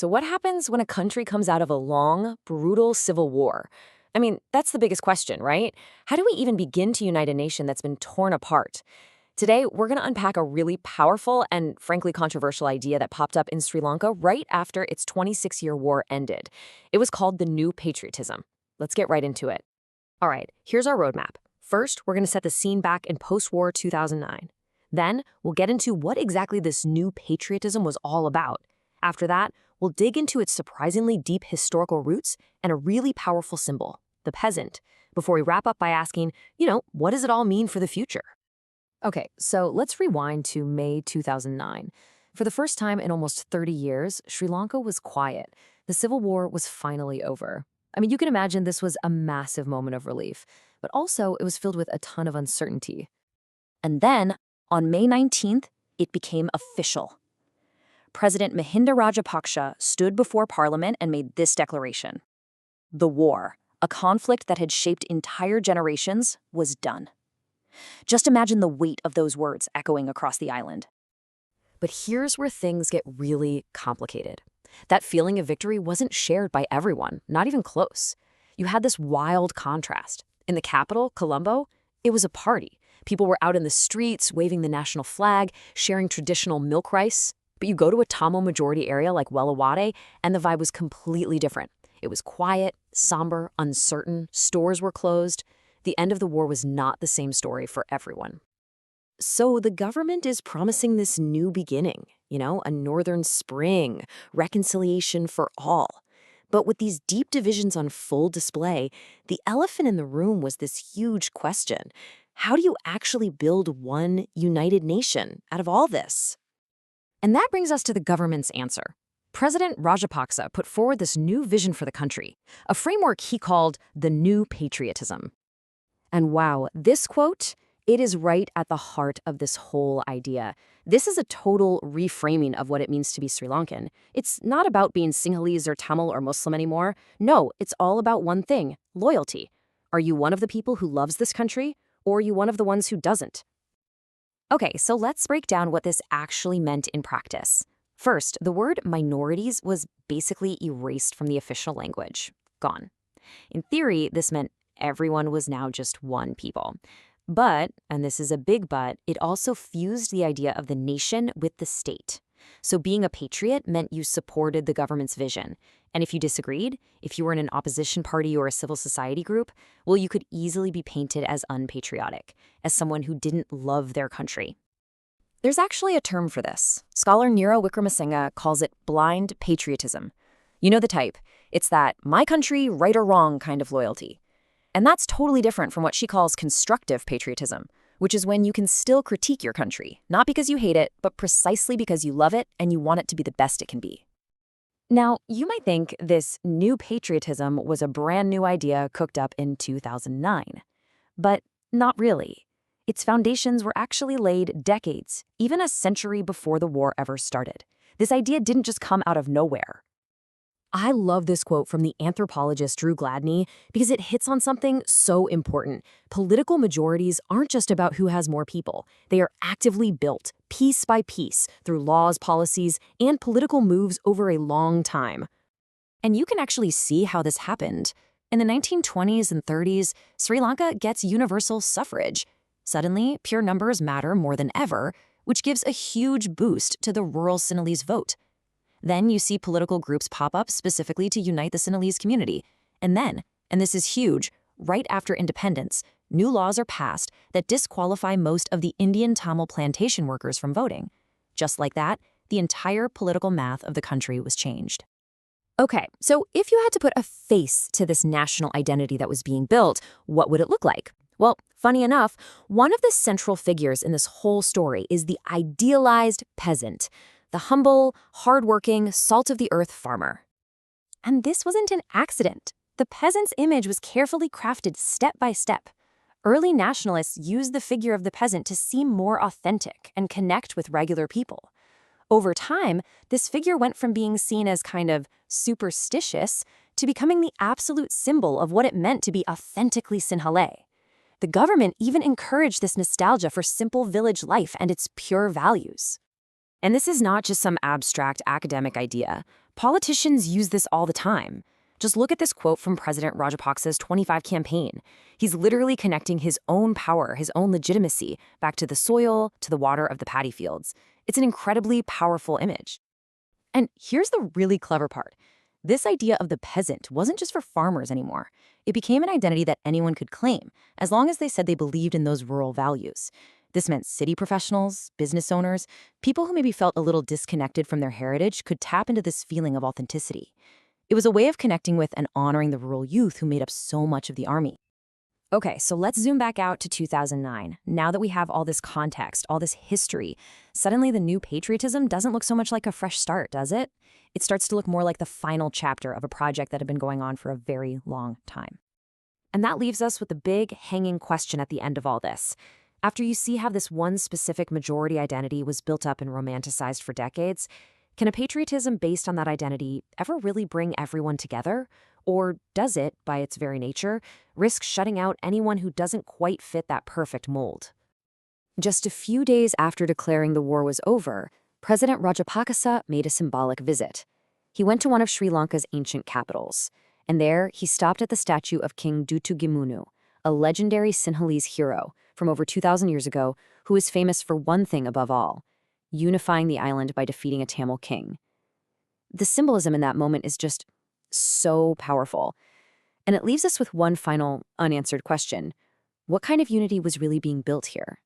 so what happens when a country comes out of a long, brutal civil war? I mean, that's the biggest question, right? How do we even begin to unite a nation that's been torn apart? Today, we're going to unpack a really powerful and frankly controversial idea that popped up in Sri Lanka right after its 26-year war ended. It was called the New Patriotism. Let's get right into it. All right, here's our roadmap. First, we're going to set the scene back in post-war 2009. Then, we'll get into what exactly this new patriotism was all about. After that, we'll dig into its surprisingly deep historical roots and a really powerful symbol, the peasant, before we wrap up by asking, what does it all mean for the future? Okay, so let's rewind to May 2009. For the first time in almost 30 years, Sri Lanka was quiet. The civil war was finally over. I mean, you can imagine this was a massive moment of relief, but also it was filled with a ton of uncertainty. And then, on May 19th, it became official. President Mahinda Rajapaksa stood before Parliament and made this declaration. The war, a conflict that had shaped entire generations, was done. Just imagine the weight of those words echoing across the island. But here's where things get really complicated. That feeling of victory wasn't shared by everyone, not even close. You had this wild contrast. In the capital, Colombo, it was a party. People were out in the streets, waving the national flag, sharing traditional milk rice. But you go to a Tamil majority area like Wellawade, and the vibe was completely different. It was quiet, somber, uncertain, stores were closed. The end of the war was not the same story for everyone. So the government is promising this new beginning, a northern spring, reconciliation for all. But with these deep divisions on full display, the elephant in the room was this huge question. How do you actually build one united nation out of all this? And that brings us to the government's answer. President Rajapaksa put forward this new vision for the country, a framework he called the New Patriotism. And wow, this quote, it is right at the heart of this whole idea. This is a total reframing of what it means to be Sri Lankan. It's not about being Sinhalese or Tamil or Muslim anymore. No, it's all about one thing, loyalty. Are you one of the people who loves this country, or are you one of the ones who doesn't? Okay, so let's break down what this actually meant in practice. First, the word minorities was basically erased from the official language. Gone. In theory, this meant everyone was now just one people. But, and this is a big but, it also fused the idea of the nation with the state. So being a patriot meant you supported the government's vision. And if you disagreed, if you were in an opposition party or a civil society group, well, you could easily be painted as unpatriotic, as someone who didn't love their country. There's actually a term for this. Scholar Nira Wickramasinghe calls it blind patriotism. You know the type. It's that my country, right or wrong kind of loyalty. And that's totally different from what she calls constructive patriotism, which is when you can still critique your country, not because you hate it, but precisely because you love it and you want it to be the best it can be. Now, you might think this new patriotism was a brand new idea cooked up in 2009. But not really. Its foundations were actually laid decades, even a century before the war ever started. This idea didn't just come out of nowhere. I love this quote from the anthropologist Drew Gladney because it hits on something so important. Political majorities aren't just about who has more people. They are actively built, piece by piece, through laws, policies, and political moves over a long time. And you can actually see how this happened. In the 1920s and 30s, Sri Lanka gets universal suffrage. Suddenly, pure numbers matter more than ever, which gives a huge boost to the rural Sinhalese vote. Then you see political groups pop up specifically to unite the Sinhalese community. And then, and this is huge, right after independence, new laws are passed that disqualify most of the Indian Tamil plantation workers from voting. Just like that, the entire political math of the country was changed. Okay, so if you had to put a face to this national identity that was being built, what would it look like? Well, funny enough, one of the central figures in this whole story is the idealized peasant, the humble, hardworking, salt-of-the-earth farmer. And this wasn't an accident. The peasant's image was carefully crafted step by step. Early nationalists used the figure of the peasant to seem more authentic and connect with regular people. Over time, this figure went from being seen as kind of superstitious to becoming the absolute symbol of what it meant to be authentically Sinhala. The government even encouraged this nostalgia for simple village life and its pure values. And this is not just some abstract academic idea. Politicians use this all the time. Just look at this quote from President Rajapaksa's 25 campaign. He's literally connecting his own power, his own legitimacy, back to the soil, to the water of the paddy fields. It's an incredibly powerful image. And here's the really clever part. This idea of the peasant wasn't just for farmers anymore. It became an identity that anyone could claim, as long as they said they believed in those rural values. This meant city professionals, business owners, people who maybe felt a little disconnected from their heritage could tap into this feeling of authenticity. It was a way of connecting with and honoring the rural youth who made up so much of the army. Okay, so let's zoom back out to 2009. Now that we have all this context, all this history, suddenly the new patriotism doesn't look so much like a fresh start, does it? It starts to look more like the final chapter of a project that had been going on for a very long time. And that leaves us with the big, hanging question at the end of all this. After you see how this one specific majority identity was built up and romanticized for decades, can a patriotism based on that identity ever really bring everyone together? Or does it, by its very nature, risk shutting out anyone who doesn't quite fit that perfect mold? Just a few days after declaring the war was over, President Rajapaksa made a symbolic visit. He went to one of Sri Lanka's ancient capitals, and there he stopped at the statue of King Dutugimunu, a legendary Sinhalese hero from over 2,000 years ago who is famous for one thing above all: unifying the island by defeating a Tamil king. The symbolism in that moment is just so powerful. And it leaves us with one final unanswered question. What kind of unity was really being built here?